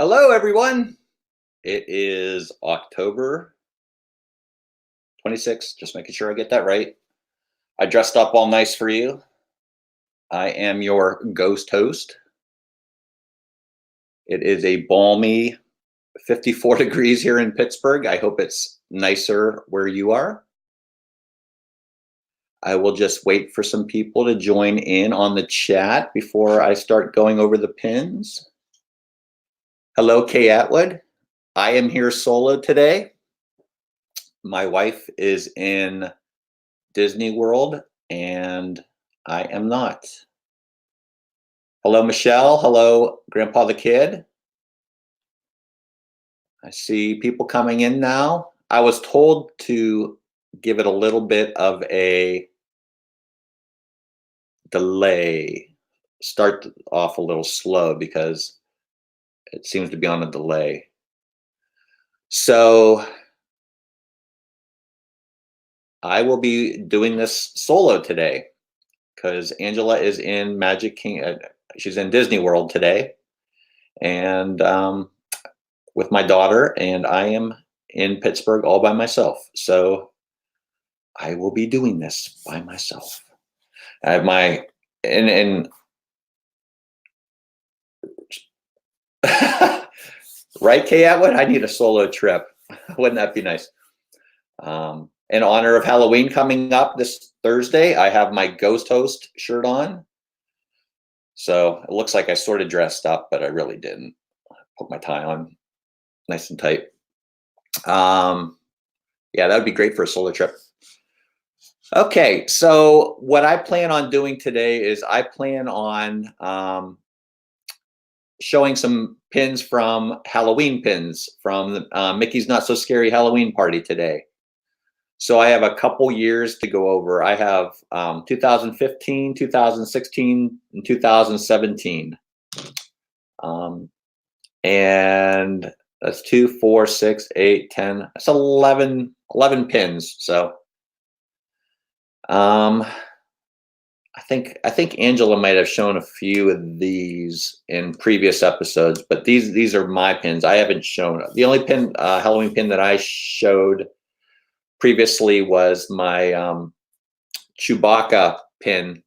Hello, everyone. It is October 26th, just making sure I get that right. I dressed up all nice for you. I am your ghost host. It is a balmy 54 degrees here in Pittsburgh. I hope it's nicer where you are. I will just wait for some people to join in on the chat before I start going over the pins. Hello, Kay Atwood. I am here solo today. My wife is in Disney World and I am not. Hello, Michelle. Hello, Grandpa the Kid. I see people coming in now. I was told to give it a little bit of a delay. Start off a little slow because it seems to be on a delay. So I will be doing this solo today because Angela is in Magic King. She's in Disney World today, and with my daughter, and I am in Pittsburgh all by myself. So I will be doing this by myself. I have my and right, Kay Atwood? I need a solo trip. Wouldn't that be nice? In honor of Halloween coming up this Thursday, I have my ghost host shirt on. So it looks like I sort of dressed up, but I really didn't. Put my tie on nice and tight. Yeah, that would be great for a solo trip. Okay, so what I plan on doing today is I plan on showing some pins from Halloween pins from Mickey's Not So Scary Halloween Party today. So I have a couple years to go over. I have 2015, 2016, and 2017. And that's 2, 4, 6, 8, 10. That's 11 pins. So I think Angela might have shown a few of these in previous episodes, but these are my pins. I haven't shown the only pin Halloween pin that I showed previously was my Chewbacca pin.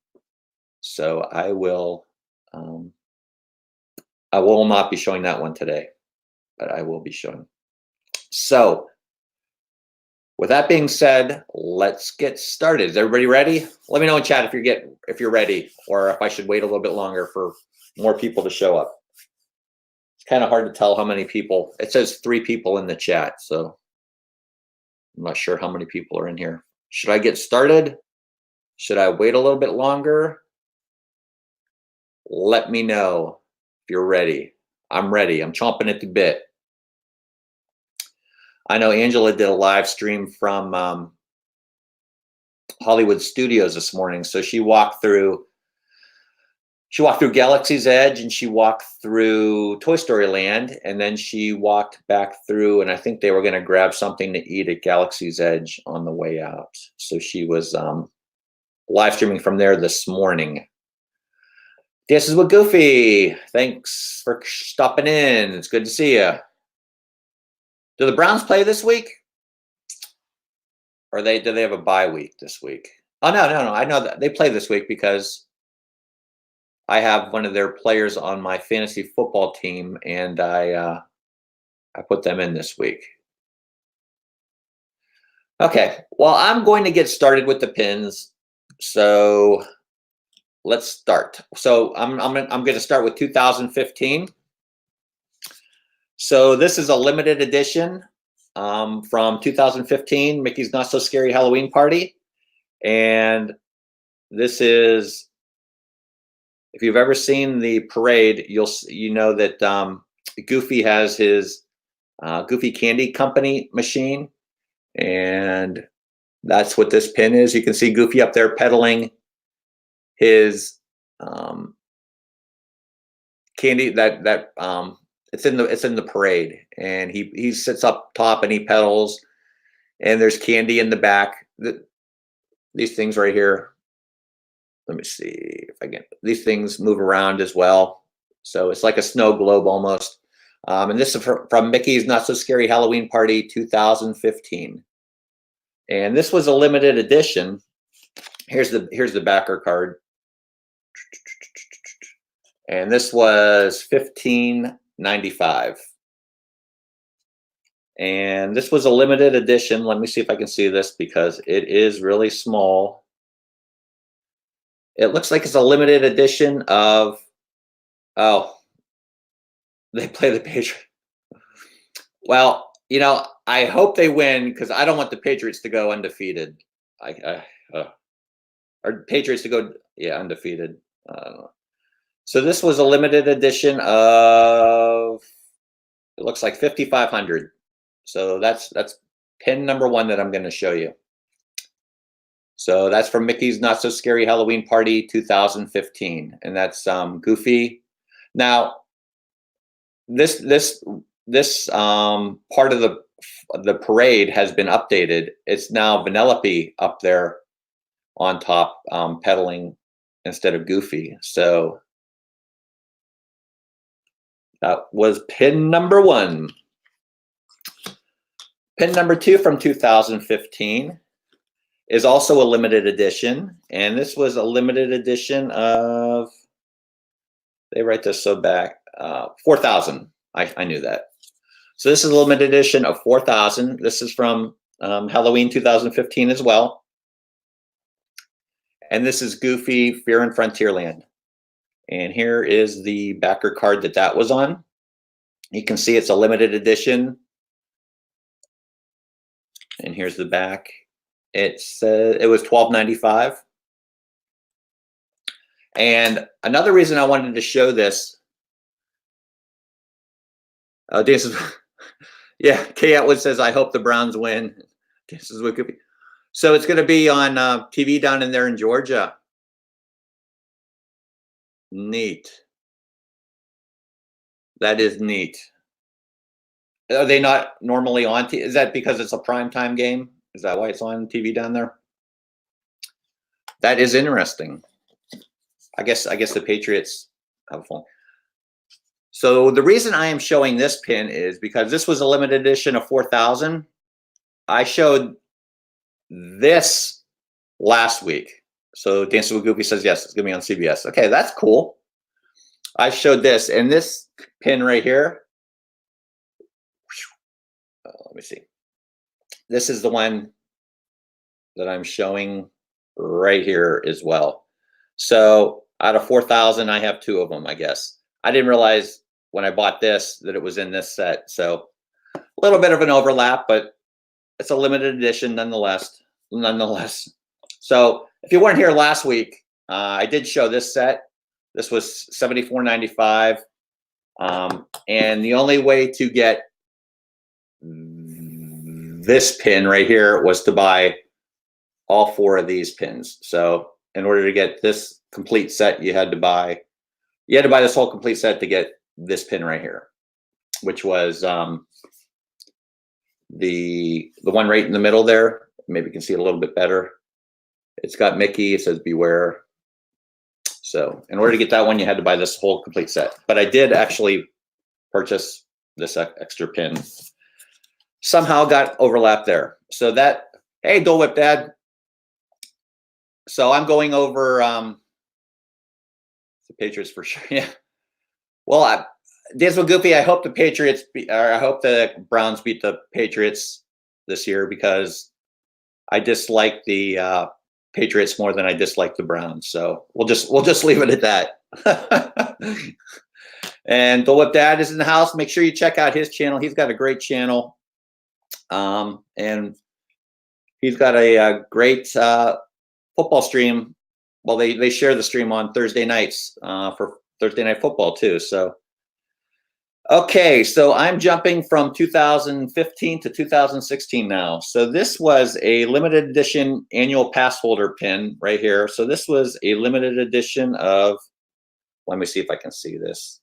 So I will not be showing that one today, but I will be showing. So with that being said, let's get started. Is everybody ready? Let me know in chat if you're ready, or if I should wait a little bit longer for more people to show up. It's kind of hard to tell how many people. It says 3 people in the chat, so I'm not sure how many people are in here. Should I get started? Should I wait a little bit longer? Let me know if you're ready. I'm ready. I'm chomping at the bit. I know Angela did a live stream from Hollywood Studios this morning. So she walked through Galaxy's Edge, and she walked through Toy Story Land, and then she walked back through, and I think they were going to grab something to eat at Galaxy's Edge on the way out. So she was live streaming from there this morning. This is with Goofy. Thanks for stopping in. It's good to see you. Do the Browns play this week? Or do they have a bye week this week? Oh, no. I know that they play this week because I have one of their players on my fantasy football team, and I put them in this week. Okay, well, I'm going to get started with the pins. So let's start. So I'm going to start with 2015. So this is a limited edition from 2015, Mickey's Not So Scary Halloween Party. And this is, if you've ever seen the parade, you know that Goofy has his Goofy Candy Company machine. And that's what this pin is. You can see Goofy up there peddling his candy it's in the parade, and he sits up top and he pedals, and there's candy in the back. These things right here, let me see if I can, these things move around as well. So it's like a snow globe almost. And this is from Mickey's Not So Scary Halloween Party 2015. And this was a limited edition. Here's the backer card. And this was $15.95. And this was a limited edition. Let me see if I can see this because it is really small. It looks like it's a limited edition of, oh, they play the Patriots. Well, you know, I hope they win because I don't want the Patriots to go undefeated. Or Patriots to go, yeah, undefeated. So this was a limited edition of, it looks like 5,500. So that's pin number 1 that I'm going to show you. So that's from Mickey's Not So Scary Halloween Party 2015, and that's Goofy. Now, this part of the parade has been updated. It's now Vanellope up there on top, pedaling instead of Goofy. So that was pin number 1. Pin number 2 from 2015 is also a limited edition, and this was a limited edition of, they write this so back, 4,000. I knew that. So this is a limited edition of 4,000. This is from Halloween 2015 as well. And this is Goofy Fear in Frontierland. And here is the backer card that was on. You can see it's a limited edition. And here's the back. It said it was $12.95. And another reason I wanted to show this, this is, yeah, Kay Atwood says, I hope the Browns win. This is what could be. So it's going to be on TV down in there in Georgia. Neat. That is neat. Are they not normally on TV? Is that because it's a primetime game? Is that why it's on TV down there? That is interesting. I guess the Patriots have a phone. So the reason I am showing this pin is because this was a limited edition of 4,000. I showed this last week. So Dancing with Goofy says, yes, it's going to be on CBS. Okay, that's cool. I showed this, and this pin right here, let me see. This is the one that I'm showing right here as well. So out of 4,000, I have 2 of them, I guess. I didn't realize when I bought this that it was in this set. So a little bit of an overlap, but it's a limited edition nonetheless. So if you weren't here last week, I did show this set. This was $74.95. And the only way to get this pin right here was to buy all 4 of these pins. So in order to get this complete set, you had to buy this whole complete set to get this pin right here, which was the one right in the middle there. Maybe you can see it a little bit better. It's got Mickey. It says beware. So in order to get that one, you had to buy this whole complete set. But I did actually purchase this extra pin. Somehow got overlapped there. So that, hey, Dole Whip Dad. So I'm going over the Patriots for sure. Yeah. Well, Dance with Goofy, I hope the Patriots, I hope the Browns beat the Patriots this year because I dislike the Patriots more than I dislike the Browns. So we'll just leave it at that. And Dole Whip Dad is in the house. Make sure you check out his channel. He's got a great channel. And he's got a great football stream. Well, they share the stream on Thursday nights for Thursday Night Football too. So, okay, so I'm jumping from 2015 to 2016 now. So this was a limited edition annual pass holder pin right here. So this was a limited edition of, let me see if I can see this.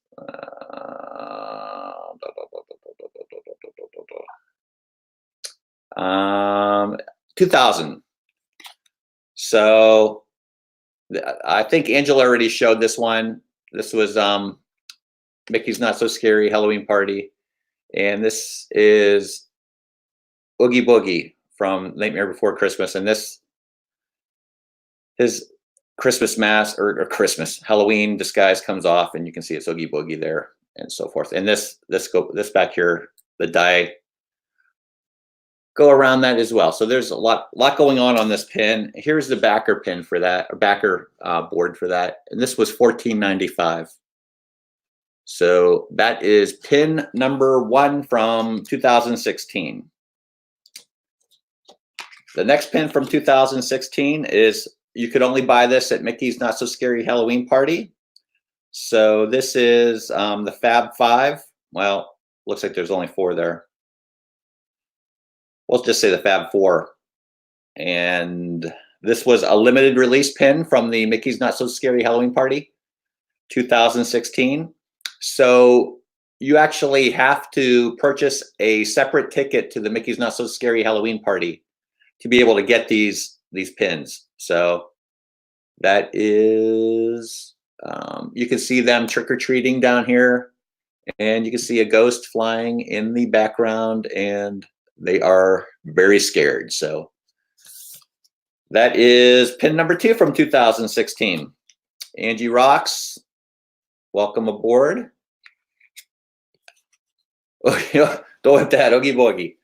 2000. So I think Angela already showed this one. This was Mickey's Not So Scary Halloween Party. And this is Oogie Boogie from Nightmare Before Christmas. And this, his Christmas mask or Christmas Halloween disguise comes off, and you can see it's Oogie Boogie there and so forth. And this back here, the die go around that as well. So there's a lot going on this pin. Here's the backer pin for that, or backer board for that. And this was $14.95. So that is pin number 1 from 2016. The next pin from 2016 is, you could only buy this at Mickey's Not So Scary Halloween Party. So this is the Fab 5. Well, looks like there's only 4 there. We'll just say the Fab 4. And this was a limited release pin from the Mickey's Not So Scary Halloween Party 2016. So you actually have to purchase a separate ticket to the Mickey's Not So Scary Halloween Party to be able to get these pins. So that is, you can see them trick-or-treating down here, and you can see a ghost flying in the background, and they are very scared. So that is pin number 2 from 2016. Angie Rocks, welcome aboard. Oh, go with that, Oogie Boogie.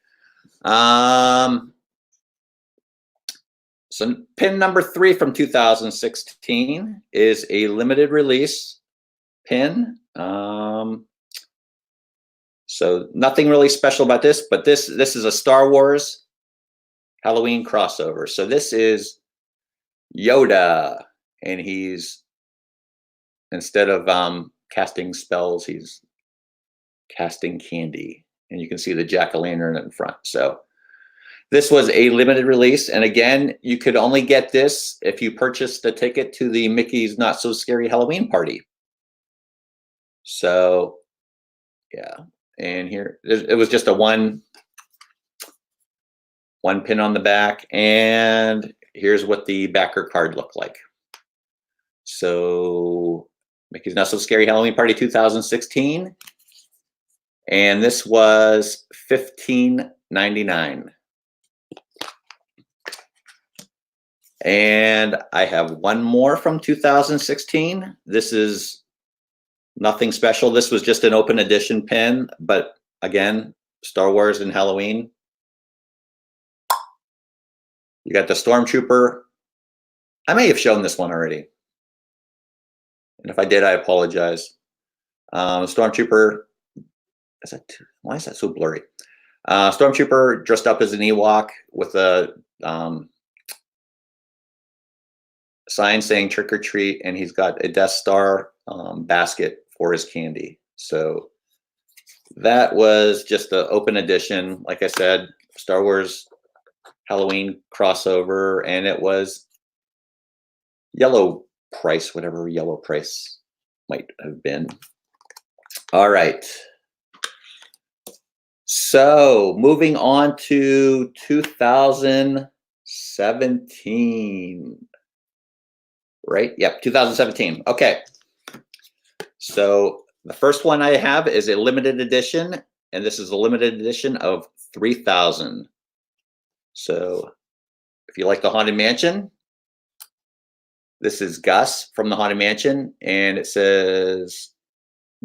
So pin number 3 from 2016 is a limited release pin. So nothing really special about this, but this is a Star Wars Halloween crossover. So this is Yoda, and he's, instead of casting spells, he's casting candy, and you can see the jack-o'-lantern in front. So this was a limited release, and again, you could only get this if you purchased a ticket to the Mickey's Not So Scary Halloween Party. So yeah, and here it was just a one pin on the back, and here's what the backer card looked like. So Mickey's Not So Scary Halloween Party 2016, and this was $15.99. And I have one more from 2016. This is nothing special. This was just an open edition pin, but again, Star Wars and Halloween. You got the Stormtrooper. I may have shown this one already, and if I did, I apologize. Stormtrooper. Why is that so blurry? Stormtrooper dressed up as an Ewok with a sign saying "Trick or Treat," and he's got a Death Star basket for his candy. So that was just the open edition, like I said, Star Wars Halloween crossover, and it was yellow price, whatever yellow price might have been. All right. So moving on to 2017. Right? Yep, 2017. Okay. So the first one I have is a limited edition, and this is a limited edition of 3,000. So if you like the Haunted Mansion, this is Gus from the Haunted Mansion, and it says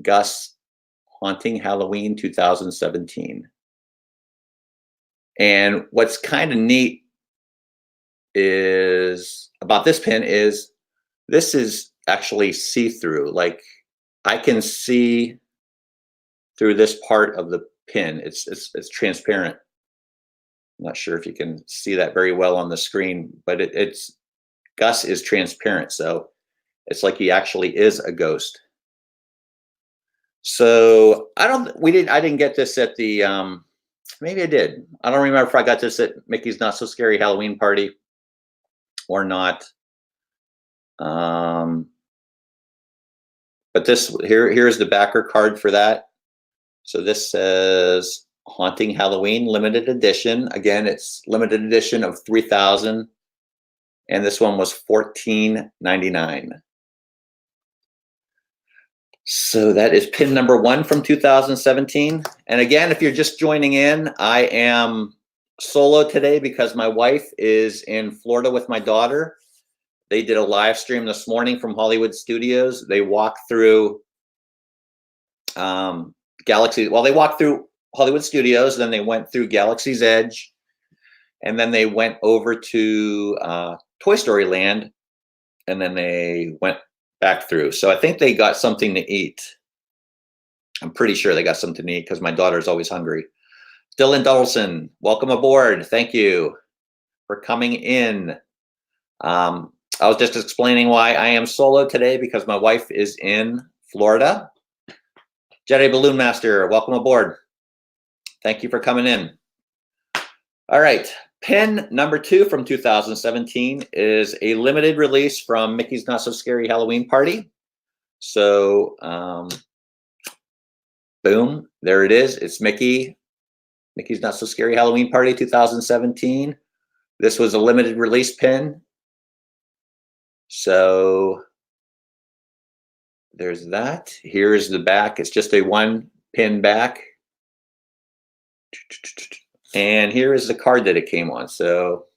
Gus Haunting Halloween 2017. And what's kind of neat is about this pin is this is actually see-through. Like I can see through this part of the pin. It's transparent. I'm not sure if you can see that very well on the screen, but it's Gus is transparent, so it's like he actually is a ghost. So I didn't get this at the maybe I did. I don't remember if I got this at Mickey's Not So Scary Halloween Party or not. But this here's the backer card for that. So this says Haunting Halloween limited edition. Again, it's limited edition of 3,000, and this one was $14.99. So that is pin number 1 from 2017. And again, if you're just joining in, I am solo today because my wife is in Florida with my daughter. They did a live stream this morning from Hollywood Studios. They walked through Galaxy. Well, they walked through Hollywood Studios, then they went through Galaxy's Edge, and then they went over to Toy Story Land, and then they went back through. So I think they got something to eat. I'm pretty sure they got something to eat because my daughter's always hungry. Dylan Doddleson, welcome aboard. Thank you for coming in. I was just explaining why I am solo today because my wife is in Florida. Jedi Balloon Master, welcome aboard. Thank you for coming in. All right, pin number 2 from 2017 is a limited release from Mickey's Not So Scary Halloween Party. So, boom, there it is. It's Mickey's Not So Scary Halloween Party 2017. This was a limited release pin. So there's that. Here's the back. It's just a 1 pin back. And here is the card that it came on. So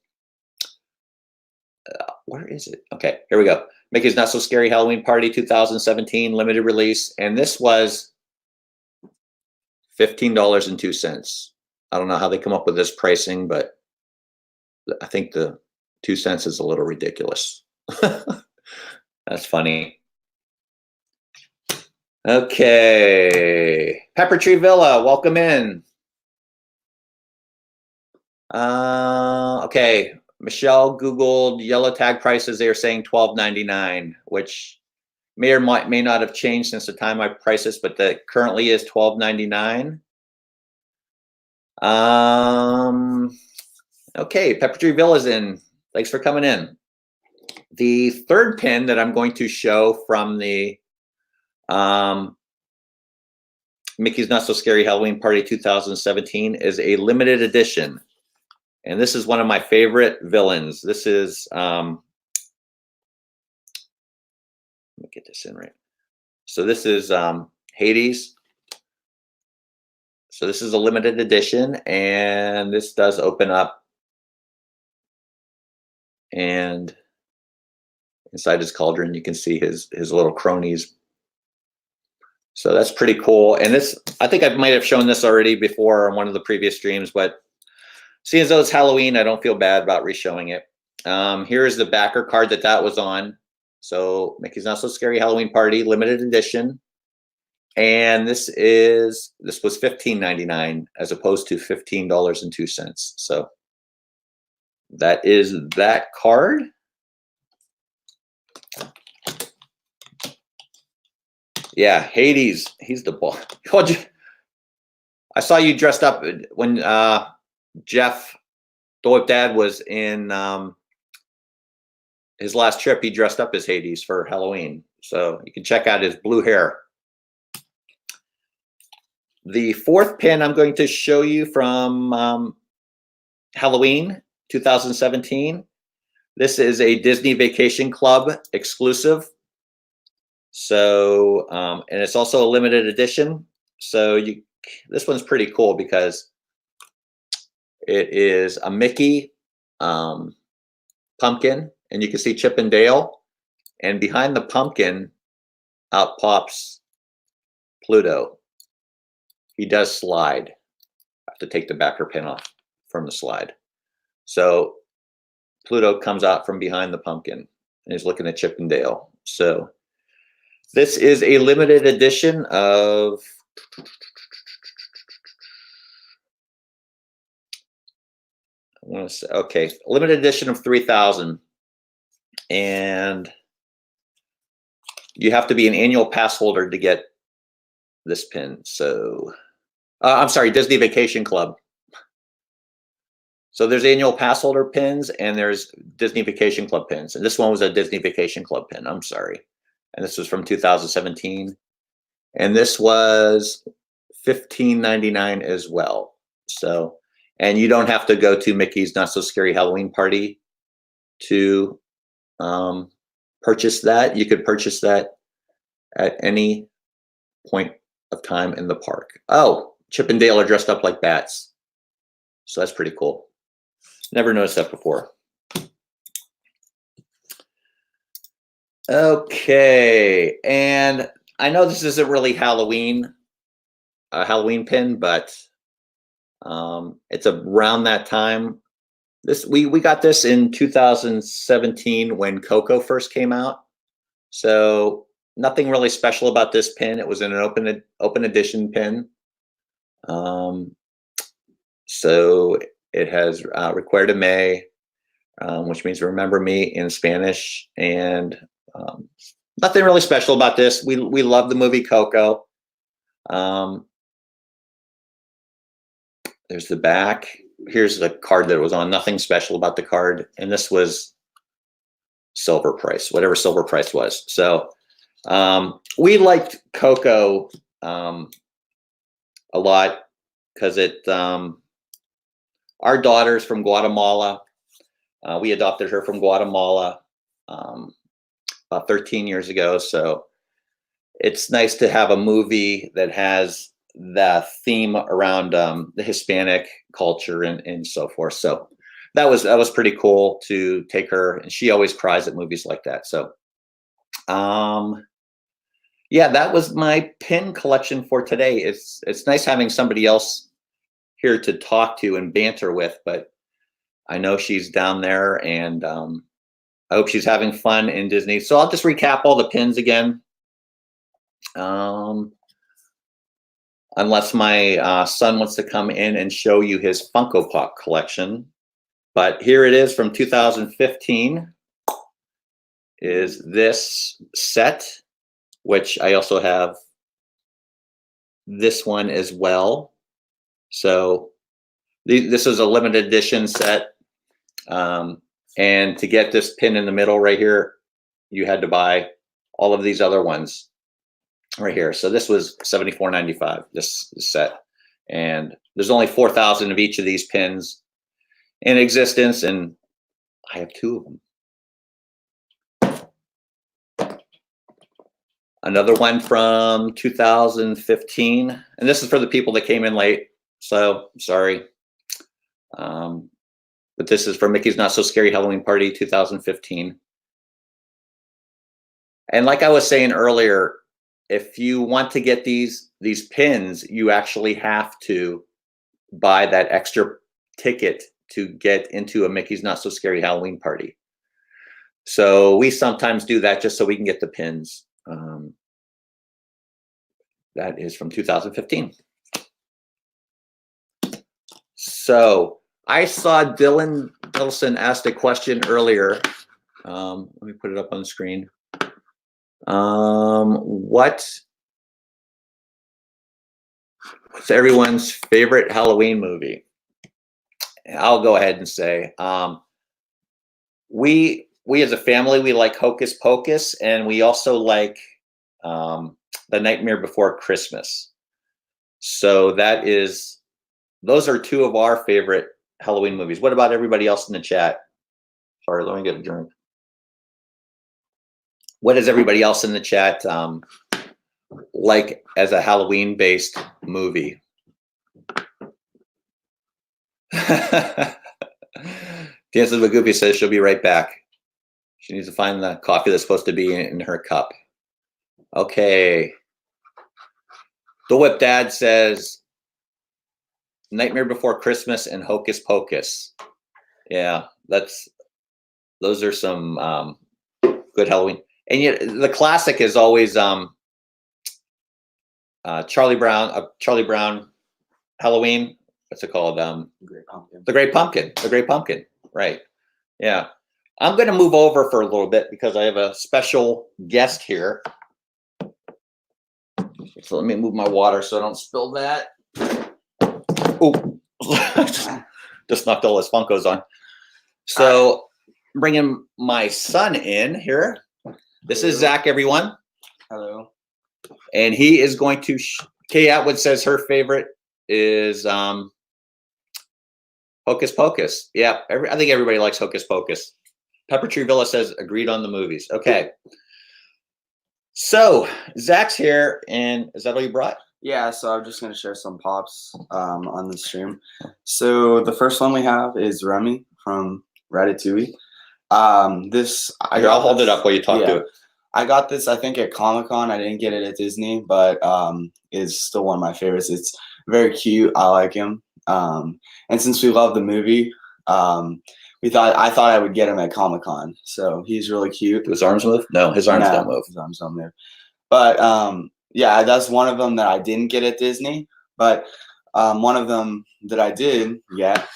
where is it? Okay, here we go. Mickey's Not So Scary Halloween Party 2017 limited release. And this was $15.02. I don't know how they come up with this pricing, but I think the 2 cents is a little ridiculous. That's funny. Okay, Pepper Tree Villa, welcome in. Okay, Michelle Googled yellow tag prices. They are saying $12.99, which may or may not have changed since the time I priced this, but that currently is $12.99. Okay, Pepper Tree Villa's in. Thanks for coming in. The third pin that I'm going to show from the Mickey's Not So Scary Halloween Party 2017 is a limited edition. And this is one of my favorite villains. This is, let me get this in right. So this is Hades. So this is a limited edition, and this does open up. And inside his cauldron, you can see his little cronies. So that's pretty cool. And this, I think I might have shown this already before on one of the previous streams, but seeing as though it's Halloween, I don't feel bad about re-showing it. Here's the backer card that was on. So Mickey's Not So Scary Halloween Party, limited edition. And this was $15.99 as opposed to $15.02. So that is that card. Yeah, Hades, he's the boss. I saw you dressed up when Jeff, the Whip Dad, was in his last trip. He dressed up as Hades for Halloween. So you can check out his blue hair. The fourth pin I'm going to show you from Halloween 2017. This is a Disney Vacation Club exclusive. So, and it's also a limited edition. So this one's pretty cool because it is a Mickey pumpkin, and you can see Chip and Dale. And behind the pumpkin, out pops Pluto. He does slide. I have to take the backer pin off from the slide. So Pluto comes out from behind the pumpkin, and he's looking at Chip and Dale. So this is a limited edition of, I want to say, okay, limited edition of 3,000. And you have to be an annual pass holder to get this pin. So, I'm sorry, Disney Vacation Club. So there's annual pass holder pins and there's Disney Vacation Club pins. And this one was a Disney Vacation Club pin, I'm sorry. And this was from 2017. And this was $15.99 as well. So, and you don't have to go to Mickey's Not So Scary Halloween Party to purchase that. You could purchase that at any point of time in the park. Oh, Chip and Dale are dressed up like bats. So that's pretty cool. Never noticed that before. Okay, and I know this isn't really Halloween, a Halloween pin, but it's around that time. This we got this in 2017 when Coco first came out. So nothing really special about this pin. It was in an open edition pin. So it has Recuerda Me, which means remember me in Spanish, and nothing really special about this. We love the movie Coco. There's the back. Here's the card that it was on. Nothing special about the card, and this was silver price, whatever silver price was. So we liked Coco a lot because it. Our daughter's from Guatemala. We adopted her from Guatemala about 13 years ago. So it's nice to have a movie that has the theme around the Hispanic culture and so forth. So that was pretty cool to take her, and she always cries at movies like that. So yeah, that was my pin collection for today. It's nice having somebody else here to talk to and banter with, but I know she's down there, and I hope she's having fun in Disney. So I'll just recap all the pins again. Unless my son wants to come in and show you his Funko Pop collection. But here it is from 2015, is this set, which I also have this one as well. So this is a limited edition set. And to get this pin in the middle right here, you had to buy all of these other ones right here. So this was $74.95, this set. And there's only 4,000 of each of these pins in existence, and I have 2 of them. Another one from 2015, and this is for the people that came in late, so sorry. But this is for Mickey's Not So Scary Halloween Party 2015. And like I was saying earlier, if you want to get these pins, you actually have to buy that extra ticket to get into a Mickey's Not So Scary Halloween Party. So we sometimes do that just so we can get the pins. That is from 2015. So I saw Dylan Wilson asked a question earlier. Let me put it up on the screen. What's everyone's favorite Halloween movie? I'll go ahead and say we as a family, we like Hocus Pocus, and we also like The Nightmare Before Christmas. So those are 2 of our favorite Halloween movies. What about everybody else in the chat? Sorry, let me get a drink. What does everybody else in the chat like as a Halloween-based movie? Dancing with Goofy says she'll be right back. She needs to find the coffee that's supposed to be in her cup. Okay. The Whip Dad says Nightmare Before Christmas and Hocus Pocus. Yeah, those are some good Halloween. And yet the classic is always Charlie Brown Halloween. What's it called? Great Pumpkin. The Great Pumpkin. The Great Pumpkin. Right. Yeah. I'm going to move over for a little bit because I have a special guest here. So let me move my water so I don't spill that. Oh, just knocked all his Funkos on. So bringing my son in here. This is Zach, everyone. Hello. And he is going to, Kay Atwood says her favorite is Hocus Pocus. Yeah, I think everybody likes Hocus Pocus. Pepper Tree Villa says agreed on the movies. Okay. So Zach's here, and is that all you brought? Yeah, so I'm just gonna share some pops on the stream. So the first one we have is Remy from Ratatouille. This I Here, got I'll hold this, it up while you talk to yeah, it. I got this I think at Comic-Con. I didn't get it at Disney, but it's still one of my favorites. It's very cute. I like him. And since we love the movie, I thought I would get him at Comic-Con. So he's really cute. Do his arms move? No, his arms don't move. His arms don't move. But yeah, that's one of them that I didn't get at Disney. But one of them that I did get.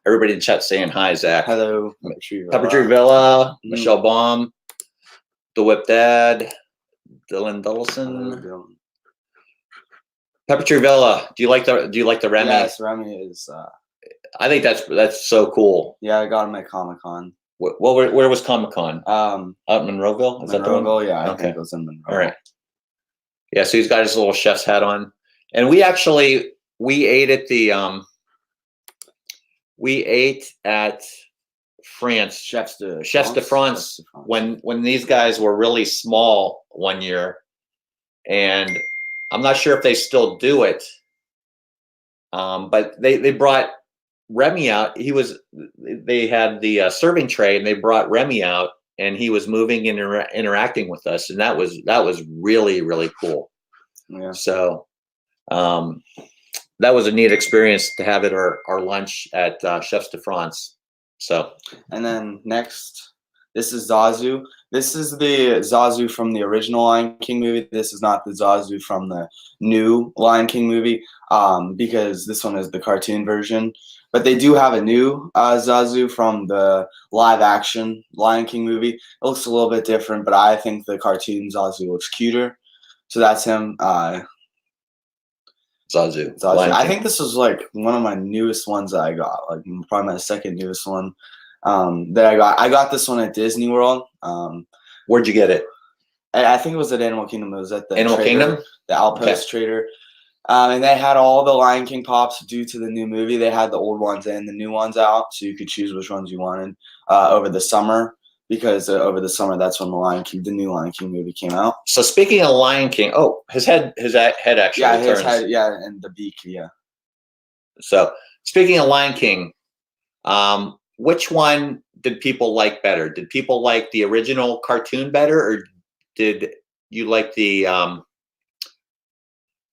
Everybody in chat saying hi, Zach. Hello, Pepper Tree Villa, Michelle Baum, The Whip Dad, Dylan Dullison. Hello, Dylan. Pepper Tree Villa. Do you like the Remy? Yes, Remy is. I think that's so cool. Yeah, I got him at Comic-Con. Where was Comic-Con? Out in Monroeville? Is that the one? Yeah, I think it was in Monroeville. All right. Yeah, so he's got his little chef's hat on, and we ate at the France, Chefs de France, when these guys were really small one year, and I'm not sure if they still do it, but they brought Remy out. They had the serving tray, and they brought Remy out, and he was moving and interacting with us, and that was really, really cool. Yeah. So that was a neat experience to have at our lunch at Chefs de France. So, and then next, this is Zazu. This is the Zazu from the original Lion King movie. This is not the Zazu from the new Lion King movie, because this one is the cartoon version. But they do have a new Zazu from the live-action Lion King movie. It looks a little bit different, but I think the cartoon Zazu looks cuter. So that's him. Zazu. I think this was like one of my newest ones that I got, like probably my second newest one that I got. I got this one at Disney World. Where'd you get it? I think it was at Animal Kingdom. It was at the Animal Kingdom, the Outpost Trader. And they had all the Lion King pops due to the new movie. They had the old ones and the new ones out, so you could choose which ones you wanted over the summer. Because over the summer, that's when the new Lion King movie came out. So speaking of Lion King, his head actually turns. His head, and the beak, yeah. So speaking of Lion King, which one did people like better? Did people like the original cartoon better, or did you like the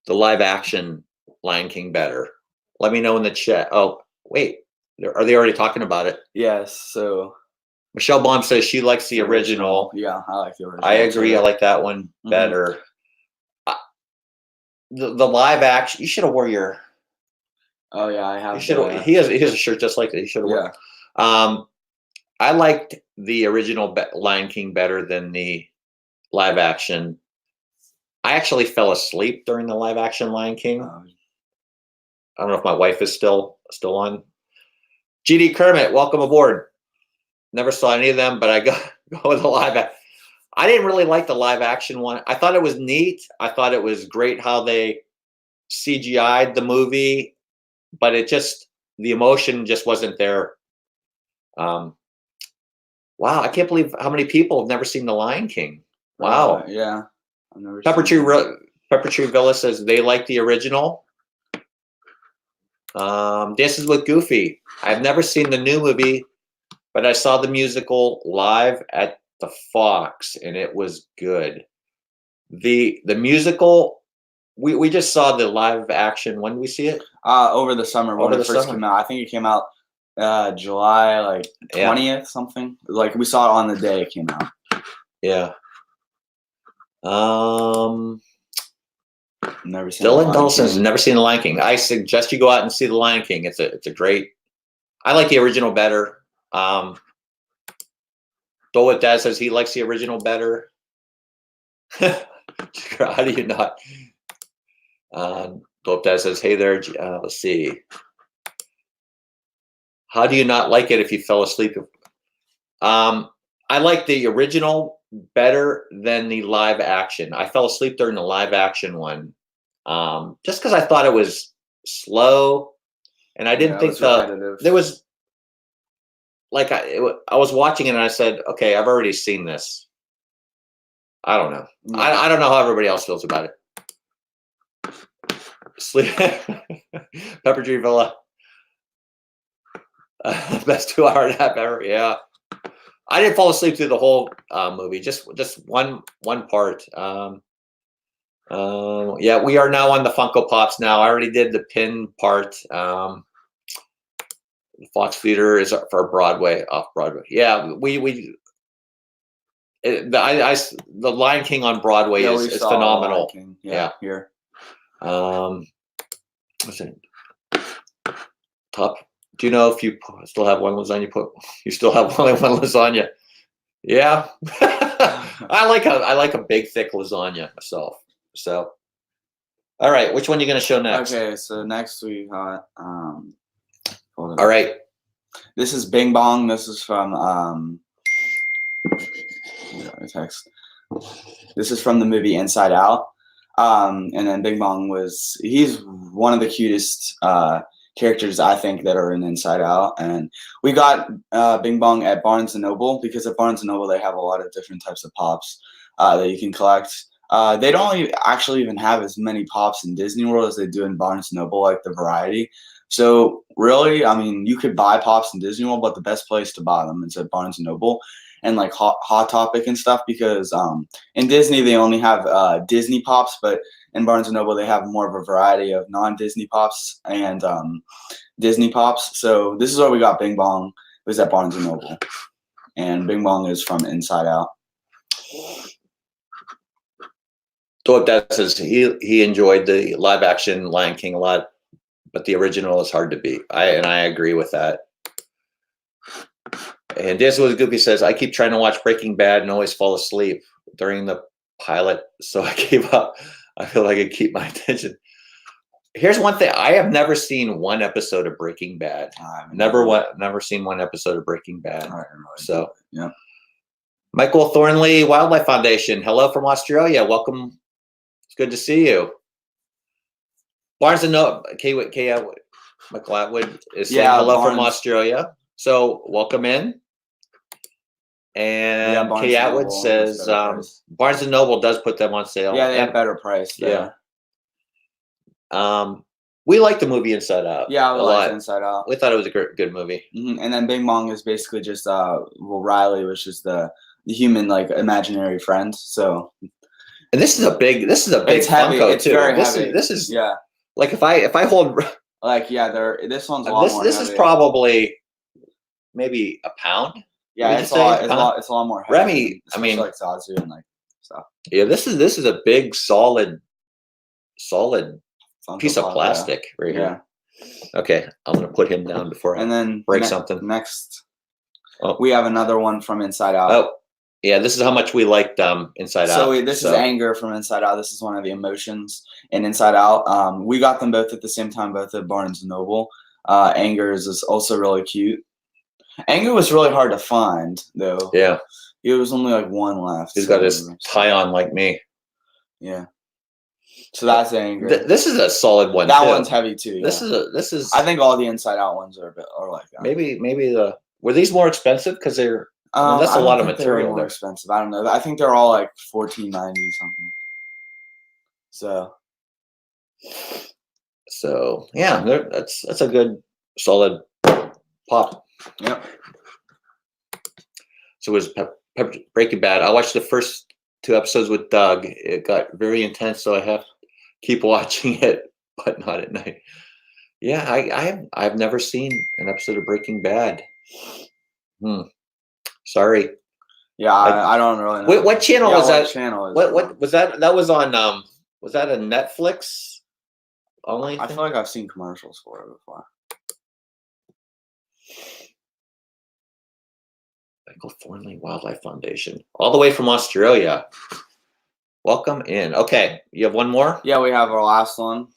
live action Lion King better? Let me know in the chat. Oh, wait, are they already talking about it? Yes. So Michelle Baum says she likes the original. Yeah, I like the original. I agree. I like that one better. The live action. You should have wore your. Oh yeah, I have. You should. He has a shirt just like that. You should have worn. I liked the original Lion King better than the live action. I actually fell asleep during the live action Lion King. I don't know if my wife is still on. GD Kermit, welcome aboard. Never saw any of them, but I go with the live action. I didn't really like the live action one. I thought it was neat. I thought it was great how they CGI'd the movie, but the emotion just wasn't there. Wow, I can't believe how many people have never seen The Lion King. Wow. Yeah. I've never Pepper Tree Villa says they like the original. Dances with Goofy. I've never seen the new movie, but I saw the musical live at the Fox, and it was good. The musical, we just saw the live action. When did we see it? Over the summer when it first came out. I think it came out July like 20th, something. Like we saw it on the day it came out. Yeah. Never seen Dylan Dawson's never seen The Lion King. I suggest you go out and see The Lion King. It's a great. I like the original better. Dolet Dad says he likes the original better. How do you not? Dolet Dad says, "Hey there." Let's see. How do you not like it if you fell asleep? I like the original better than the live action. I fell asleep during the live action one, just because I thought it was slow, and I didn't think there was like I was watching it and I said, okay, I've already seen this. I don't know. Yeah. I don't know how everybody else feels about it. Sleep. Pepper Tree Villa. Best 2 hour nap ever. Yeah. I didn't fall asleep through the whole movie. Just one part. Yeah, we are now on the Funko Pops now. I already did the pin part. Fox Theater is for Broadway, off Broadway. Yeah, the Lion King on Broadway is phenomenal. Yeah, here. What's it? Top. Do you know if you still have one lasagna? You still have only one lasagna. Yeah, I like a big thick lasagna myself. So, all right, which one are you going to show next? Okay, so next we got all right. This is Bing Bong. This is from text. This is from the movie Inside Out. And then Bing Bong he's one of the cutest characters I think that are in Inside Out. And we got Bing Bong at Barnes & Noble, because at Barnes & Noble they have a lot of different types of pops that you can collect. They don't actually even have as many pops in Disney World as they do in Barnes & Noble, like the variety. So really, I mean, you could buy pops in Disney World, but the best place to buy them is at Barnes & Noble and like Hot Topic and stuff, because in Disney they only have Disney pops, but in Barnes & Noble they have more of a variety of non-Disney pops and Disney pops. So this is where we got Bing Bong. It was at Barnes & Noble, and Bing Bong is from Inside Out. So what that says, he enjoyed the live action Lion King a lot, but the original is hard to beat. I agree with that. And Dancing with Goofy says, I keep trying to watch Breaking Bad and always fall asleep during the pilot, so I gave up. I feel like I keep my attention. Here's one thing. I have never seen one episode of Breaking Bad. Never seen one episode of Breaking Bad. So, yeah. Michael Thornley, Wildlife Foundation. Hello from Australia. Welcome. It's good to see you. Barnes and Noble. Michael Atwood is saying hello from Australia. So welcome in. And Kay Atwood says Barnes and Noble does put them on sale. Yeah, they have better price there. Yeah. We like the movie Inside Out. Yeah, we liked Inside Out. We thought it was a good movie. Mm-hmm. And then Bing Bong is basically just Riley, which is the human like imaginary friend. So, and this is a big it's heavy. Funko It's too. very heavy. This is like if I hold like this one's a lot more this heavy. Is probably maybe a pound. Yeah, it's a lot more heavy. Remy, I mean, like Zazu and like stuff. Yeah, this is a big solid Funko piece of plastic right here. Okay, I'm gonna put him down before I break something. Next, we have another one from Inside Out. Oh, yeah, this is how much we liked Inside Out. So this is anger from Inside Out. This is one of the emotions in Inside Out. We got them both at the same time, both at Barnes & Noble. Anger is also really cute. Anger was really hard to find, though. Yeah. There was only like one left. He's got his tie on like me. Yeah. So that's Anger. This is a solid one. That one's heavy too. Yeah. This is. I think all the Inside Out ones are like that. Maybe were these more expensive because they're. That's a lot of material. More expensive. I don't know. I think they're all like $14.90 something. So yeah, that's a good solid pop. Yep. So it was Breaking Bad. I watched the first 2 episodes with Doug. It got very intense, so I have to keep watching it, but not at night. Yeah, I've never seen an episode of Breaking Bad. Sorry. Yeah, I don't really know. What channel was that? Channel is what was that? That was on was that a Netflix only? I feel like I've seen commercials for it before. Michael Thornley Wildlife Foundation, all the way from Australia. Welcome in. Okay, you have one more? Yeah, we have our last one,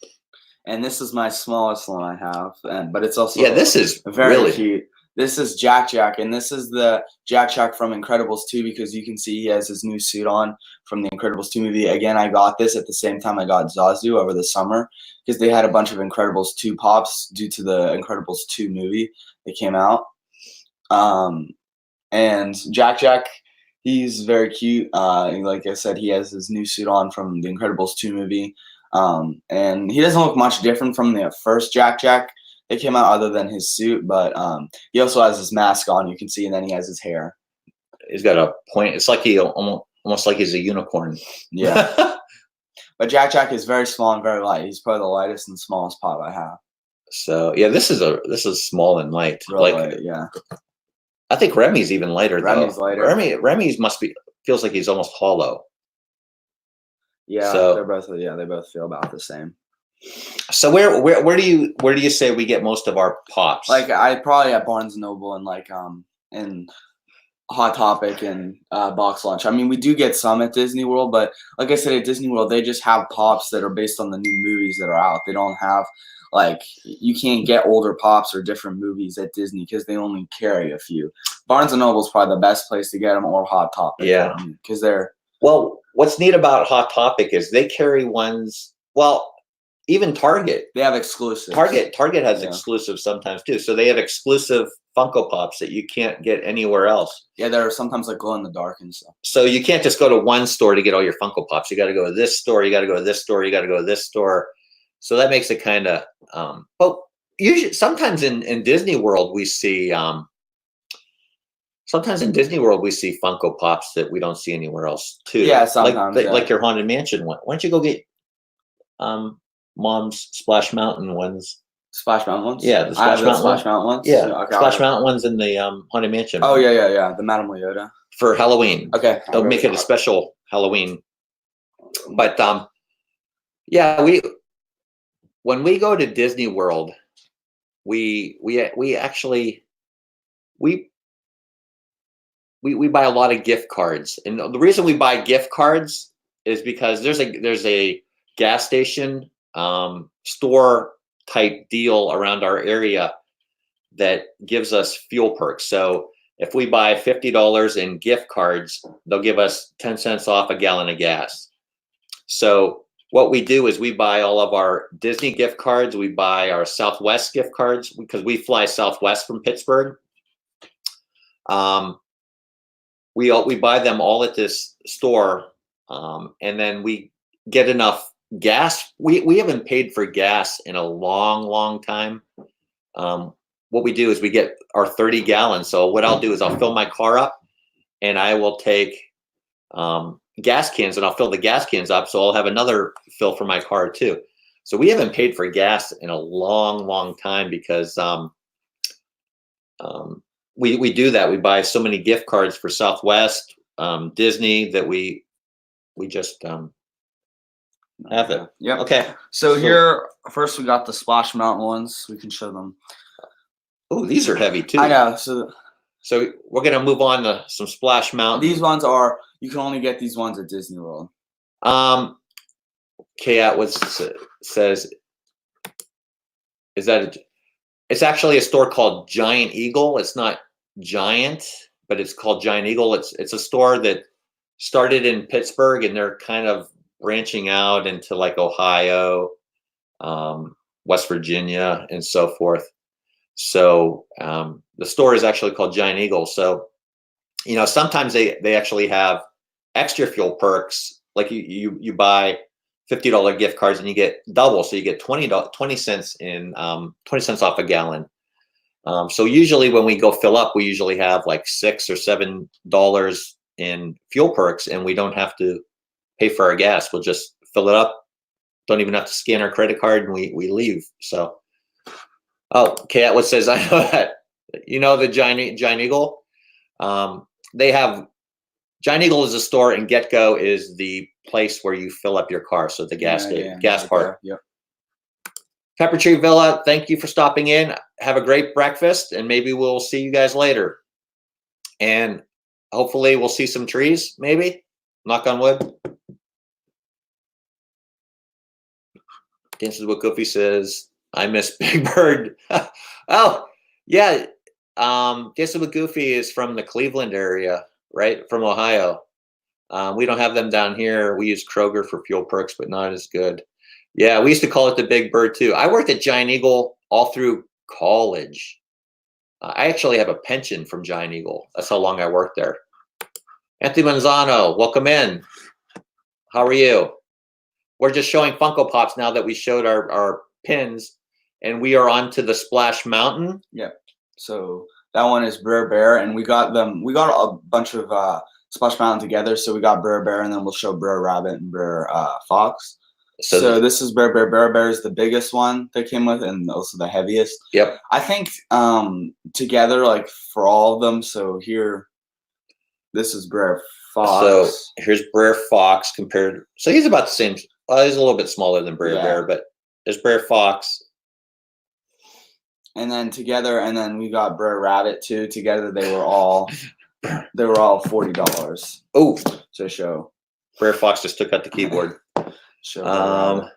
and this is my smallest one I have, but it's also this is very really cute. This is Jack, and this is the Jack from Incredibles 2, because you can see he has his new suit on from the Incredibles 2 movie. Again, I got this at the same time I got Zazu over the summer, because they had a bunch of Incredibles 2 pops due to the Incredibles 2 movie that came out. And Jack, He's very cute. Like I said, he has his new suit on from the Incredibles 2 movie. And he doesn't look much different from the first Jack Jack that came out other than his suit, but he also has his mask on, you can see, and then he has his hair. He's got a point. It's like he almost like he's a unicorn. Yeah. But Jack Jack is very small and very light. He's probably the lightest and smallest pop I have. So yeah, this is small and light. Really like light, yeah. I think Remy's even lighter. Remy's though. lighter. Remy's feels like he's almost hollow. Yeah, so, they both feel about the same. So where do you say we get most of our pops? Like I probably at Barnes and Noble and like in Hot Topic and Box Lunch. I mean, we do get some at Disney World, but like I said, at Disney World, they just have pops that are based on the new movies that are out. They don't have, like, you can't get older pops or different movies at Disney because they only carry a few. Barnes & Noble is probably the best place to get them, or Hot Topic. Yeah. Because they're... Well, what's neat about Hot Topic is they carry ones, well, even Target. They have exclusives. Target has exclusives sometimes too. So they have exclusive Funko Pops that you can't get anywhere else. Yeah, they're sometimes like glow in the dark and stuff. So you can't just go to one store to get all your Funko Pops. You got to go to this store. You got to go to this store. You got to go to this store. So that makes it kind of. But usually, sometimes in Disney World we see. Sometimes in Disney World we see Funko Pops that we don't see anywhere else too. Yeah, sometimes. Like your Haunted Mansion one. Why don't you go get Mom's Splash Mountain ones? Splash Mountain ones? Yeah, the Splash Mountain ones. Yeah, okay, Splash Mountain ones in the Haunted Mansion. Oh yeah. The Madame Leota for Halloween. Okay, they'll make it a special Halloween. But yeah, when we go to Disney World, we actually we buy a lot of gift cards, and the reason we buy gift cards is because there's a gas station store type deal around our area that gives us fuel perks. So if we buy $50 in gift cards, they'll give us 10 cents off a gallon of gas. So what we do is we buy all of our Disney gift cards. We buy our Southwest gift cards because we fly Southwest from Pittsburgh. We buy them all at this store, and then we get enough gas. We haven't paid for gas in a long time. What we do is we get our 30 gallons. So what I'll do is I'll fill my car up, and I will take gas cans, and I'll fill the gas cans up. So I'll have another fill for my car too. So we haven't paid for gas in a long time because we do that. We buy so many gift cards for Southwest, Disney, that we just have it. Yep. Okay. So here, first we got the Splash Mountain ones. We can show them. Oh, these are heavy too. I know. So we're gonna move on to some Splash Mountain. These ones are, you can only get these ones at Disney World. Kay Atwood says, is that it's actually a store called Giant Eagle. It's not Giant, but it's called Giant Eagle. It's a store that started in Pittsburgh, and they're kind of branching out into like Ohio, West Virginia, and so forth. So the store is actually called Giant Eagle. So, you know, sometimes they actually have extra fuel perks. Like you buy $50 gift cards and you get double. So you get 20 cents in 20 cents off a gallon. So usually when we go fill up, we usually have like $6 or $7 in fuel perks, and we don't have to pay for our gas. We'll just fill it up. Don't even have to scan our credit card, and we leave. So, oh, Kay Atwood says, I know that. You know the Giant Eagle? They have Giant Eagle is a store, and GetGo is the place where you fill up your car. So the gas part. Yep. Pepper Tree Villa, thank you for stopping in. Have a great breakfast, and maybe we'll see you guys later. And hopefully we'll see some trees, maybe. Knock on wood. Dances with Goofy says, I miss Big Bird. Oh, yeah. Dances with Goofy is from the Cleveland area, right? From Ohio. We don't have them down here. We use Kroger for fuel perks, but not as good. Yeah, we used to call it the Big Bird too. I worked at Giant Eagle all through college. I actually have a pension from Giant Eagle. That's how long I worked there. Anthony Manzano, welcome in. How are you? We're just showing Funko Pops now that we showed our pins, and we are on to the Splash Mountain. Yep. So that one is Brer Bear, and we got a bunch of Splash Mountain together. So we got Brer Bear, and then we'll show Brer Rabbit and Brer Fox. So this is Brer Bear. Brer Bear is the biggest one that came with, and also the heaviest. Yep. I think together, like for all of them. So here, this is Brer Fox. So here's Brer Fox compared. So he's about the same. He's a little bit smaller than Brer Bear, but there's Brer Fox. And then together, and then we got Brer Rabbit too. Together, they were all $40. Oh, to show. Brer Fox just took out the keyboard. Show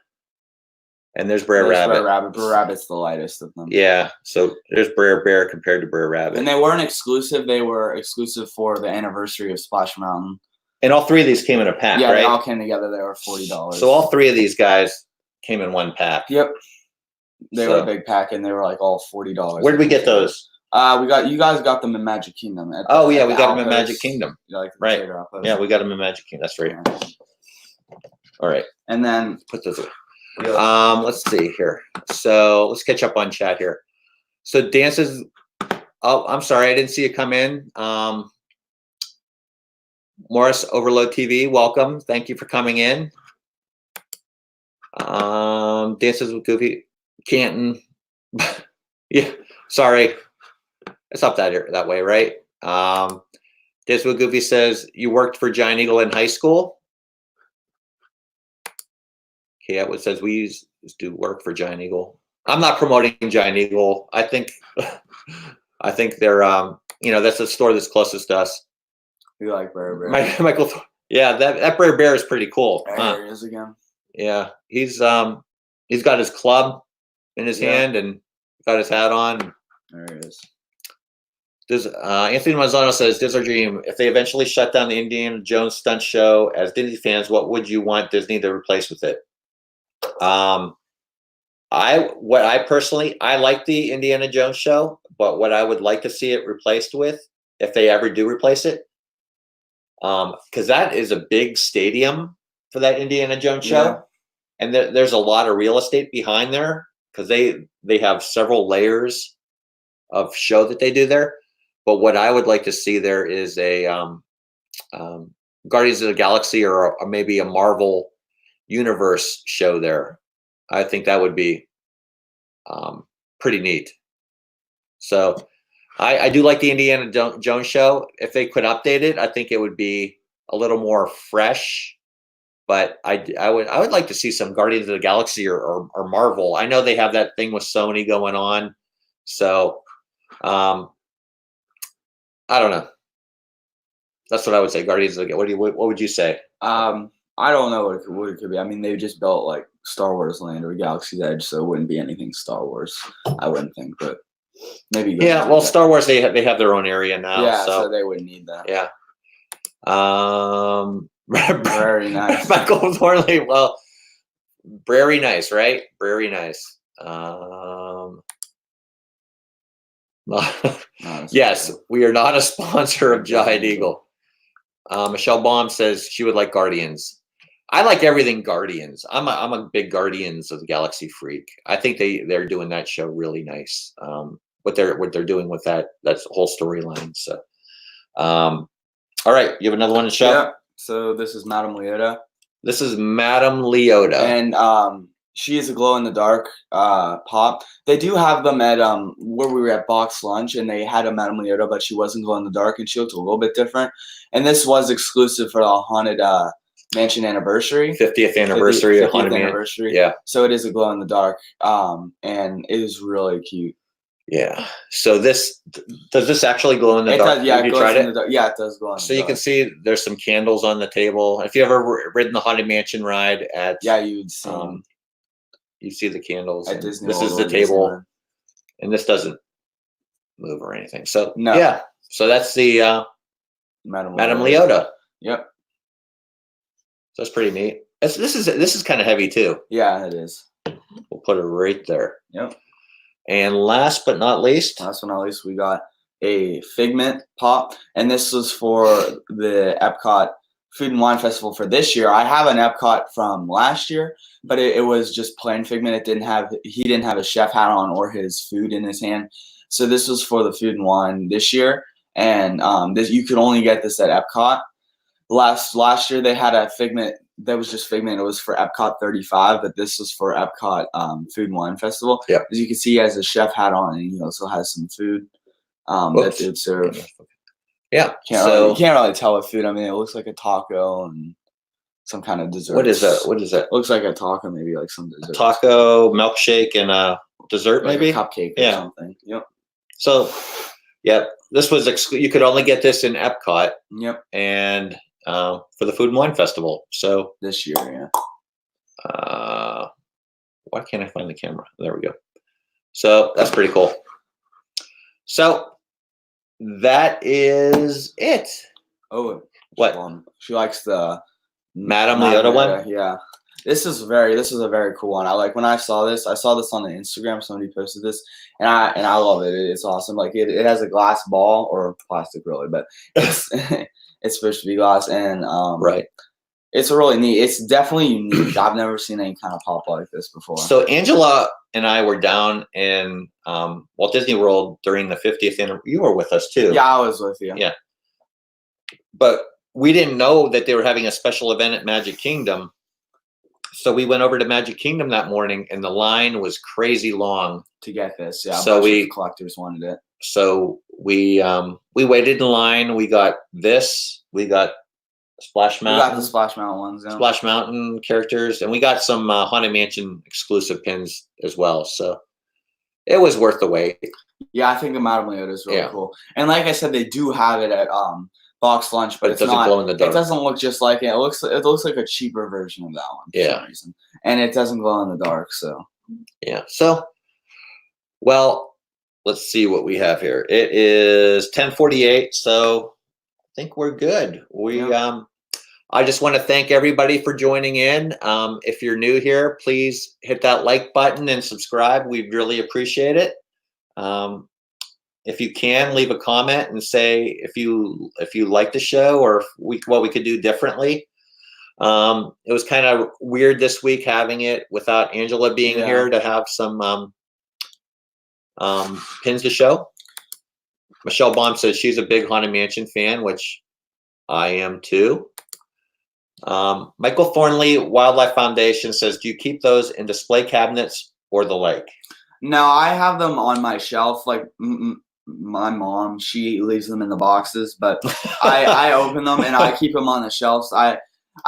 and there's Brer Rabbit. Brer Rabbit's the lightest of them. Yeah, so there's Brer Bear compared to Brer Rabbit. And they weren't exclusive. They were exclusive for the anniversary of Splash Mountain. And all three of these came in a pack, yeah, right? they all came together. They were $40. So all three of these guys came in one pack. Yep. They were a big pack, and they were like all $40. Where did we get those? You guys got them in Magic Kingdom. We got them in Magic Kingdom. Like right. Yeah, we got them in Magic Kingdom. That's right. Yeah. All right. And then put those away. Let's see here. So let's catch up on chat here. So Dan says, oh, I'm sorry, I didn't see you come in. Morris Overload TV, welcome. Thank you for coming in. Dances with Goofy, Canton. Yeah, sorry. It's not that way, right? Dances with Goofy says, you worked for Giant Eagle in high school? Okay, it says we used to work for Giant Eagle. I'm not promoting Giant Eagle. I think they're that's the store that's closest to us. You like Brer Bear? Michael, yeah, that Brer Bear is pretty cool. There he is again. Yeah, he's got his club in his hand and got his hat on. There he is. Anthony Manzano says, "This is our dream. If they eventually shut down the Indiana Jones stunt show, as Disney fans, what would you want Disney to replace with it?" I like the Indiana Jones show, but what I would like to see it replaced with, if they ever do replace it, because that is a big stadium for that Indiana Jones show, and there's a lot of real estate behind there because they have several layers of show that they do there. But what I would like to see there is a Guardians of the Galaxy or maybe a Marvel Universe show there. I think that would be pretty neat. So I do like the Indiana Jones show. If they could update it, I think it would be a little more fresh. But I would like to see some Guardians of the Galaxy or Marvel. I know they have that thing with Sony going on. So I don't know. That's what I would say. Guardians of the Galaxy. What would you say? I don't know what it could be. I mean, they just built like Star Wars Land or Galaxy's Edge, so it wouldn't be anything Star Wars. I wouldn't think, but maybe. Yeah, well, Star Wars they have their own area now. Yeah, so they wouldn't need that. Yeah. Very nice. Michael Thornley. Well, very nice, right? Very nice. Yes, we are not a sponsor of Giant Eagle. Michelle Baum says she would like Guardians. I like everything Guardians. I'm a big Guardians of the Galaxy freak. I think they're doing that show really nice. What they're doing with that's the whole storyline. So, all right, you have another one to show? Yeah. So this is Madame Leota. This is Madame Leota, and she is a glow in the dark pop. They do have them at where we were at Box Lunch, and they had a Madame Leota, but she wasn't glow in the dark, and she looked a little bit different. And this was exclusive for the Haunted Mansion anniversary, 50th anniversary of Haunted Anniversary. Yeah. So it is a glow in the dark, and it is really cute. Yeah. So does this actually glow in the dark? Does, yeah, have you tried it? Yeah, it does glow in the dark. So you can see there's some candles on the table. If you ever ridden the Haunted Mansion ride at you'd see you see the candles. At Disney this World is the table, and this doesn't move or anything. So yeah. So that's the Madame Leota. Yep. So that's pretty neat. This is kind of heavy too. Yeah, it is. We'll put it right there. Yep. And last but not least, we got a Figment pop, and this was for the Epcot Food and Wine Festival for this year. I have an Epcot from last year, but it was just plain Figment. He didn't have a chef hat on or his food in his hand. So this was for the Food and Wine this year, and you could only get this at Epcot. Last year they had a Figment that was just Figment. It was for Epcot 35, but this was for Epcot Food and Wine Festival. Yep. As you can see, he has a chef hat on, and he also has some food that they'd serve. Yeah. You can't really tell what food. I mean, it looks like a taco and some kind of dessert. What is that? What is that? Looks like a taco, maybe like some dessert. Taco, milkshake, and a dessert, like maybe a cupcake or something. Yep. So, this was you could only get this in Epcot. Yep. And for the Food and Wine Festival. So this year, why can't I find the camera? There we go. So that's pretty cool. So that is it. Oh, what? She likes the Madame Leota one. Yeah, this is a very cool one. I like when I saw this on the Instagram. Somebody posted this, and I love it. It's awesome. Like it has a glass ball or plastic, really, but it's it's supposed to be glass, and right. It's really neat. It's definitely unique. I've never seen any kind of pop like this before. So Angela and I were down in Walt Disney World during the 50th anniversary. You were with us too. Yeah, I was with you. Yeah. But we didn't know that they were having a special event at Magic Kingdom. So we went over to Magic Kingdom that morning, and the line was crazy long to get this. Yeah. So collectors wanted it. So we waited in line. We got this. We got Splash Mountain. We got the Splash Mountain ones. Yeah. Splash Mountain characters, and we got some Haunted Mansion exclusive pins as well. So it was worth the wait. Yeah, I think the Madame Leota is really cool. And like I said, they do have it at Box Lunch, but it doesn't glow in the dark. It doesn't look just like it. It looks like a cheaper version of that one for some reason. And it doesn't glow in the dark. So yeah. So let's see what we have here. It is 10:48, so I think we're good. I just want to thank everybody for joining in. If you're new here, please hit that like button and subscribe. We'd really appreciate it. If you can, leave a comment and say if you like the show or what we could do differently. It was kind of weird this week having it without Angela being here to have some pins to show. Michelle Baum says she's a big Haunted Mansion fan, which I am too. Michael Thornley, Wildlife Foundation, says, do you keep those in display cabinets or the lake? No, I have them on my shelf. Like my mom, she leaves them in the boxes, but I open them and I keep them on the shelves. I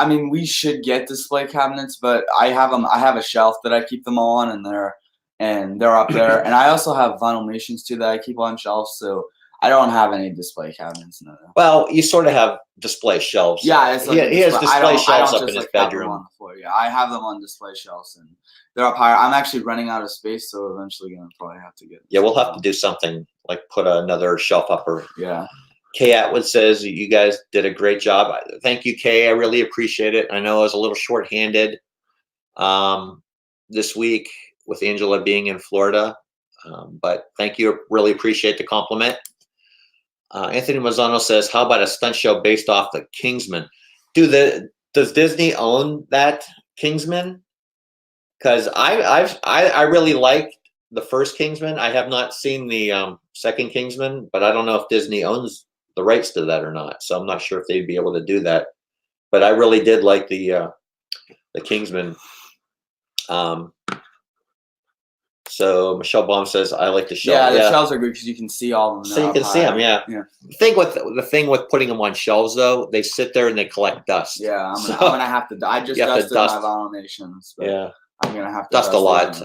mean, we should get display cabinets, but I have them. I have a shelf that I keep them on, and they're up there. And I also have Vinylmations too that I keep on shelves. So I don't have any display cabinets. No. Well, you sort of have display shelves. Yeah, it's like he has display shelves up in his bedroom. On the floor. Yeah, I have them on display shelves, and they're up higher. I'm actually running out of space, so eventually gonna probably have to get. Yeah, we'll have to do something like put another shelf up. Or yeah. Kay Atwood says you guys did a great job. Thank you, Kay. I really appreciate it. I know I was a little short-handed this week with Angela being in Florida, but thank you. Really appreciate the compliment. Anthony Mazzano says, how about a stunt show based off the Kingsman? Does Disney own that Kingsman? Because I really liked the first Kingsman. I have not seen the second Kingsman, but I don't know if Disney owns the rights to that or not. So I'm not sure if they'd be able to do that. But I really did like the Kingsman. So Michelle Baum says, I like the show. Yeah, the shelves are good because you can see all of them. So you can see them, yeah. The thing with putting them on shelves, though, they sit there and they collect dust. Yeah, I'm gonna have to. I just dusted my Vinylmations. Yeah, I'm gonna have to dust a lot.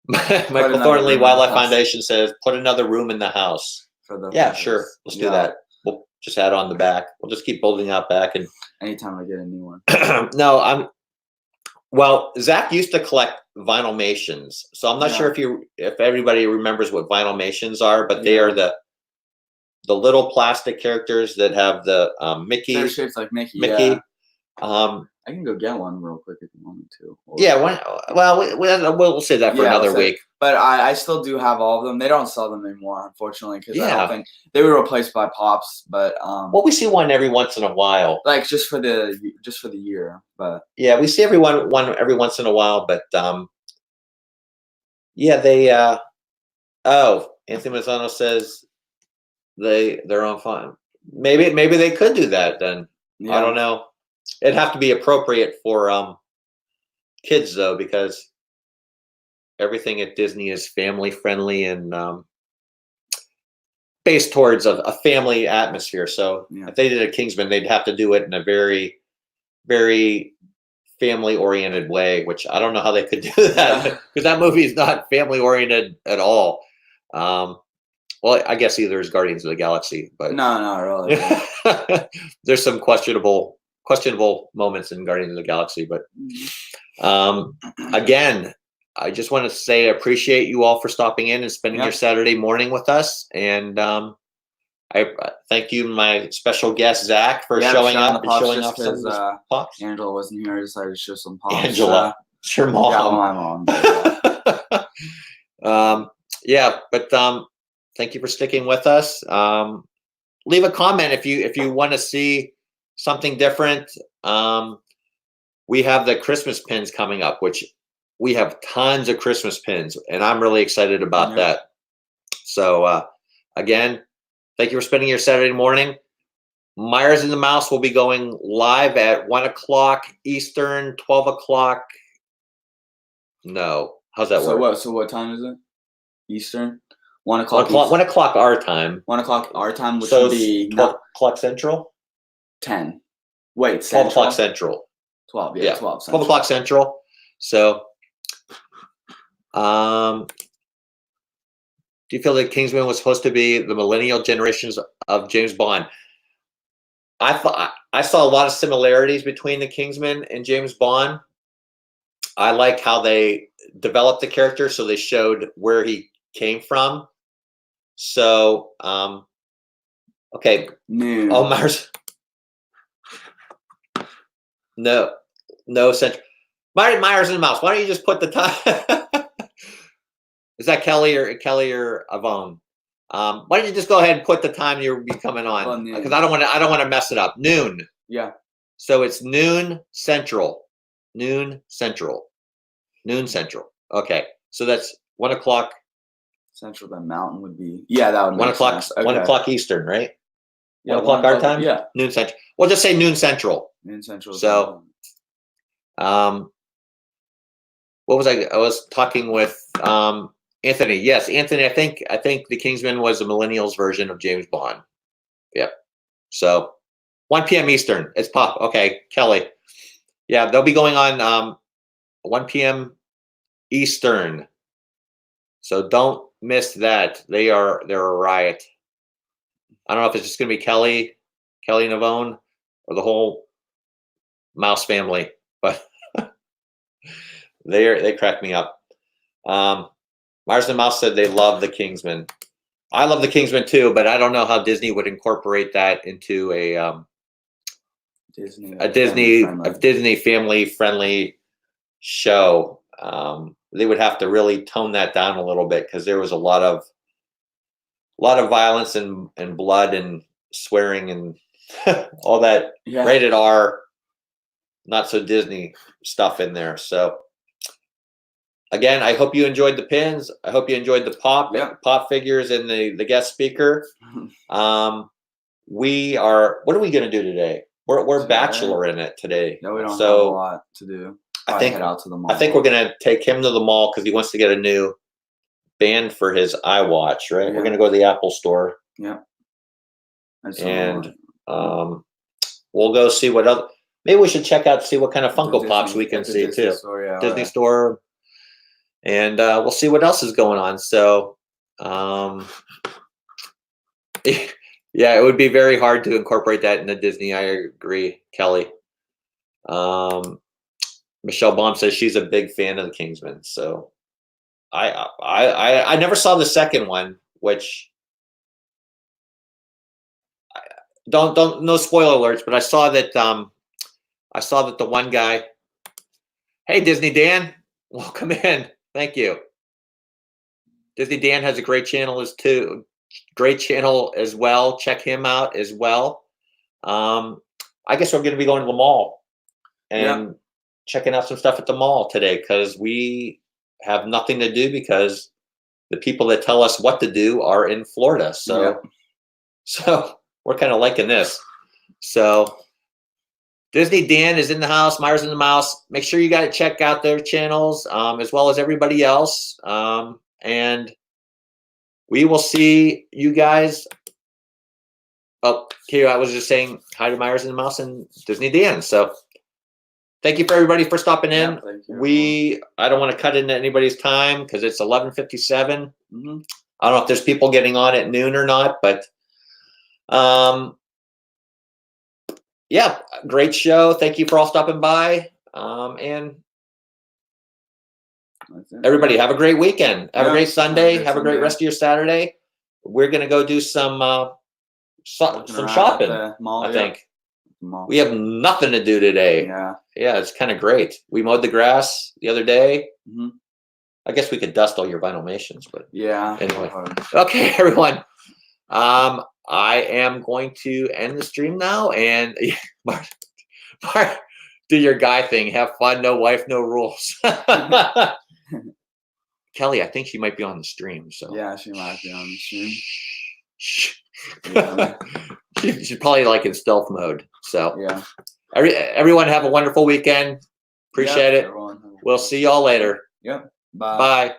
Michael Thornley, Wildlife Foundation says, put another room in the house. Sure, let's do that. We'll just add on the back. We'll just keep building out back, and anytime I get a new one. No, well, Zach used to collect Vinylmations, so I'm not sure if everybody remembers what Vinylmations are, but they are the little plastic characters that have the Mickey. They're shaped like Mickey. Yeah. I can go get one real quick if you want me to. We'll say that for another week. But I still do have all of them. They don't sell them anymore, unfortunately, because I Yeah. don't think they were replaced by Pops. But Well, we see one every once in a while. like just for the year. But Yeah, we see one every once in a while, but yeah, they oh, Anthony Mazzano says they're on fun. Maybe they could do that then. yeah, I don't know. It'd have to be appropriate for kids though, because everything at Disney is family friendly and based towards a family atmosphere. So Yeah. if they did a Kingsman, they'd have to do it in a very, very family oriented way, which I don't know how they could do that because that movie is not family oriented at all. Well, I guess either is Guardians of the Galaxy, but no, not really. Yeah. there's some questionable moments in Guardians of the Galaxy. But again, I just want to say I appreciate you all for stopping in and spending your Saturday morning with us. And I thank you, my special guest Zach, for showing up and showing off some of the pops. Angela wasn't here; I decided to show some pops. Angela, it's your mom. Yeah, my mom. Yeah, but thank you for sticking with us. Leave a comment if you want to see something different. We have the Christmas pins coming up, which we have tons of Christmas pins, and I'm really excited about that. So again, thank you for spending your Saturday morning. Myers and the Mouse will be going live at 1 o'clock Eastern, 12 o'clock. No, how's that work? So what time is it? Eastern. 1 o'clock. 1 o'clock our time. 1 o'clock our time, which So would be 12 o'clock Central. 10. Wait, 12 o'clock Central. 12. Yeah, 12. 12 o'clock Central. So, do you feel that Kingsman was supposed to be the millennial generations of James Bond? I saw a lot of similarities between the Kingsman and James Bond. I like how they developed the character, so they showed where he came from. So, okay. Noon. Oh, Myers. No, Myers and the Mouse. Why don't you just put the time? Is that Kelly or Avon? Why don't you just go ahead and put the time you'll be coming on? Because I don't want to mess it up. Noon. Yeah. So it's noon Central. Noon Central. Okay. So that's 1 o'clock Central. The Mountain would be that would 1 o'clock. Okay. 1 o'clock Eastern, right? Yeah, 1 o'clock our time. Yeah. Noon Central. We'll just say noon Central. Noon Central. So, what was I was talking with Anthony. Yes, Anthony. I think the Kingsman was a millennials version of James Bond. Yep. So 1 p.m. Eastern. It's pop. Okay, Kelly. Yeah, they'll be going on 1 p.m. Eastern. So don't miss that. They're a riot. I don't know if it's just gonna be Kelly and Yvonne, or the whole Mouse family, but they crack me up. Myers and Mouse said they love the Kingsman. I love the Kingsman too, but I don't know how Disney would incorporate that into a Disney family friendly show. They would have to really tone that down a little bit because there was a lot of violence and blood and swearing and all that rated R, not so Disney stuff in there. So again, I hope you enjoyed the pins. I hope you enjoyed the pop figures and the guest speaker. What are we going to do today? We're bachelor in it today. No, we don't have a lot to do. I think head out to the mall. I think we're going to take him to the mall because he wants to get a new band for his iWatch, right? We're going to go to the Apple store. Yeah. And we'll go see what other. Maybe we should check out, see what kind of Funko Pops we can see too. Disney store. And we'll see what else is going on. So, yeah, it would be very hard to incorporate that into Disney. I agree, Kelly. Michelle Baum says she's a big fan of the Kingsman. So, I never saw the second one, which don't no spoiler alerts, but I saw that the one guy. Hey, Disney Dan, welcome in. Thank you. Disney Dan has a great channel as well. Check him out as well. I guess we're going to be going to the mall and checking out some stuff at the mall today because we have nothing to do because the people that tell us what to do are in Florida. So, so we're kind of liking this. So Disney Dan is in the house. Myers in the Mouse. Make sure you got to check out their channels as well as everybody else. And we will see you guys. Oh, here I was just saying hi to Myers and the Mouse and Disney Dan. So thank you for everybody for stopping in. I don't want to cut into anybody's time because it's 11:57. I don't know if there's people getting on at noon or not, but yeah, great show. Thank you for all stopping by. And everybody have a great weekend. Have a great Sunday. Have a great rest of your Saturday. We're gonna go do some shopping. I think we have nothing to do today. Yeah, it's kind of great. We mowed the grass the other day. I guess we could dust all your Vinylmations, but anyway. Okay, everyone. I am going to end the stream now, and Mark, do your guy thing. Have fun. No wife, no rules. Kelly, I think she might be on the stream. So yeah, she might be on the stream. She's probably like in stealth mode. So yeah. Everyone have a wonderful weekend. Appreciate it. We'll see y'all later. Yep. Bye. Bye.